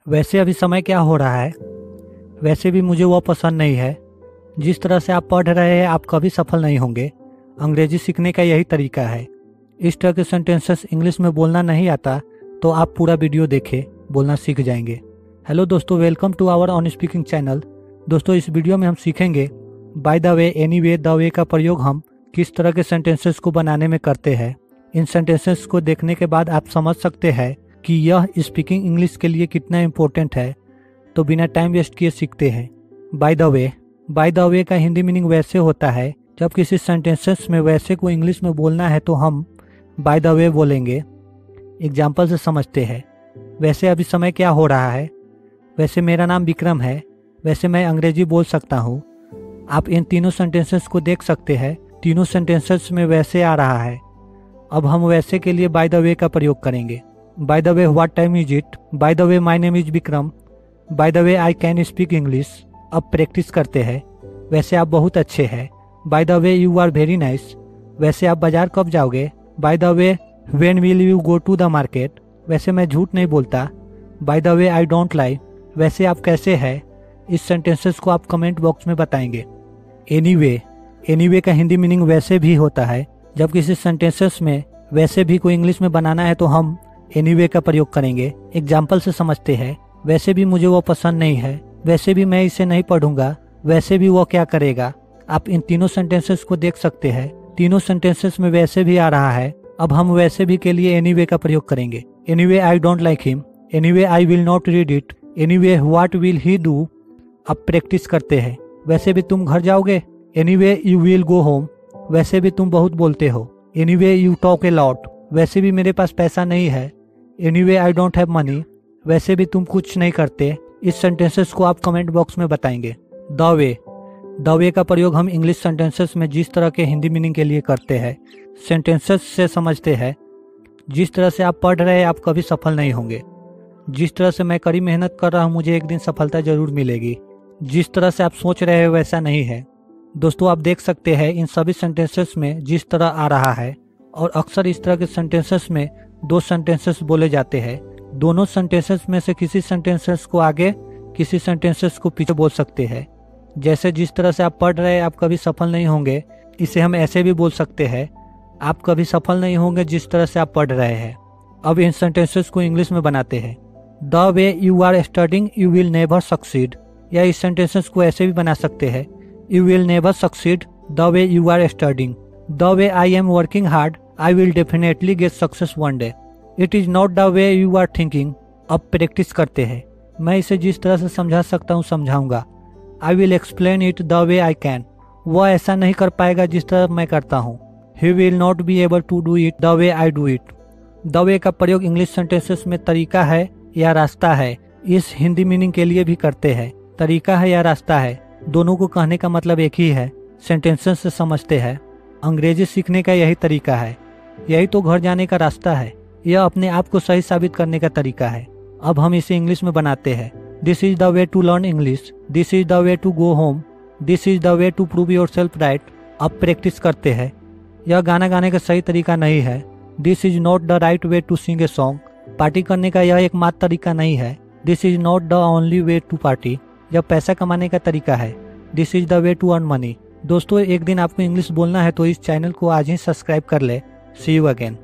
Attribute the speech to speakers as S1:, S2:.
S1: वैसे अभी समय क्या हो रहा है, वैसे भी मुझे वो पसंद नहीं है। जिस तरह से आप पढ़ रहे हैं आप कभी सफल नहीं होंगे। अंग्रेजी सीखने का यही तरीका है। इस तरह के सेंटेंसेस इंग्लिश में बोलना नहीं आता तो आप पूरा वीडियो देखें, बोलना सीख जाएंगे। हेलो दोस्तों, welcome to our on speaking channel. दोस्तों, इस वीडियो में हम सीखेंगे by the way, anyway, the way का प्रयोग हम किस तरह के सेंटेंसेस को बनाने में करते हैं। इन सेंटेंसेस को देखने के बाद आप समझ सकते हैं कि यह स्पीकिंग इंग्लिश के लिए कितना इम्पोर्टेंट है। तो बिना टाइम वेस्ट किए सीखते हैं। By the way. Bye the way का हिंदी मीनिंग वैसे होता है, जब किसी सेंटेंसेस में वैसे को इंग्लिश में बोलना है तो हम बाय द वे बोलेंगे। एग्जाम्पल से समझते हैं। वैसे अभी समय क्या हो रहा है, वैसे मेरा नाम विक्रम है, वैसे मैं अंग्रेजी बोल सकता हूँ। आप इन तीनों सेंटेंसेस को देख सकते हैं, तीनों सेंटेंसेस में वैसे आ रहा है। अब हम वैसे के लिए बाय द वे का प्रयोग करेंगे। By the way, what time is it? By the way, my name is Vikram. By the way, I can speak English. अब प्रैक्टिस करते हैं। वैसे आप बहुत अच्छे हैं। By the way, you are very nice. वैसे आप बाजार कब जाओगे? By the way, when will you go to the market? वैसे मैं झूठ नहीं बोलता। By the way, I don't lie. वैसे आप कैसे हैं? इस सेंटेंसेस को आप कमेंट बॉक्स में बताएंगे। एनीवे। एनीवे का हिंदी मीनिंग वैसे भी होता है, जब किसी सेंटेंसेस में वैसे भी को इंग्लिश में बनाना है तो हम एनीवे का प्रयोग करेंगे। एग्जाम्पल से समझते हैं। वैसे भी मुझे वो पसंद नहीं है, वैसे भी मैं इसे नहीं पढ़ूंगा, वैसे भी वो क्या करेगा। आप इन तीनों सेंटेंसेस को देख सकते हैं, तीनों सेंटेंसेस में वैसे भी आ रहा है। अब हम वैसे भी के लिए एनीवे का प्रयोग करेंगे। Anyway, I don't like him. Anyway, I will not read it. Anyway, what will he do? अब प्रैक्टिस करते हैं। वैसे भी तुम घर जाओगे? Anyway, you will go home. वैसे भी तुम बहुत बोलते हो। Anyway, you talk a lot. वैसे भी मेरे पास पैसा नहीं है। Anyway, I don't have money. वैसे भी तुम कुछ नहीं करते। इस सेंटेंसेस को आप कमेंट बॉक्स में बताएंगे। The way. द वे का प्रयोग हम इंग्लिश सेंटेंसेस में जिस तरह के हिंदी मीनिंग के लिए करते हैं। सेंटेंसेस से समझते हैं। जिस तरह से आप पढ़ रहे हैं आप कभी सफल नहीं होंगे। जिस तरह से मैं कड़ी मेहनत कर रहा हूँ मुझे एक दिन सफलता जरूर मिलेगी। जिस तरह से आप सोच रहे हैं वैसा नहीं है। दोस्तों, आप देख सकते हैं इन सभी सेंटेंसेस में जिस तरह आ रहा है, और अक्सर इस तरह के सेंटेंसेस में दो सेंटेंसेस बोले जाते हैं। दोनों सेंटेंसेस में से किसी सेंटेंसेस को आगे, किसी सेंटेंसेस को पीछे बोल सकते हैं। जैसे जिस तरह से आप पढ़ रहे हैं आप कभी सफल नहीं होंगे, इसे हम ऐसे भी बोल सकते हैं, आप कभी सफल नहीं होंगे जिस तरह से आप पढ़ रहे हैं। अब इन सेंटेंसेस को इंग्लिश में बनाते हैं। The way you are studying you will never succeed. या इस सेंटेंसेस को ऐसे भी बना सकते हैं, you will never succeed the way you are studying. The way I am working hard I will definitely get success one day. It is not the way you are thinking. अब practice करते हैं। मैं इसे जिस तरह से समझा सकता हूँ समझाऊंगा। I will explain it the way I can. वह ऐसा नहीं कर पाएगा जिस तरह मैं करता हूँ। He will not be able to do it the way I do it. The way का प्रयोग इंग्लिश सेंटेंसेस में तरीका है या रास्ता है, इस हिंदी मीनिंग के लिए भी करते हैं। तरीका है या रास्ता है, दोनों को कहने का मतलब एक ही है। सेंटेंसेस से समझते हैं। अंग्रेजी सीखने का यही तरीका है, यही तो घर जाने का रास्ता है। यह अपने आप को सही साबित करने का तरीका है। अब हम इसे इंग्लिश में बनाते हैं। This is the way to learn English. This is the way to go home. This is the way to prove yourself right. अब प्रैक्टिस करते हैं। यह गाना गाने का सही तरीका नहीं है। This is not the right way to sing a song. Party करने का यह एकमात्र तरीका नहीं है। This is not the only way to party. यह पैसा कमाने का तरीका है। This is the way to earn money. दोस्तों, एक दिन आपको इंग्लिश बोलना है तो इस चैनल को आज ही सब्सक्राइब कर ले। सी यू अगेन।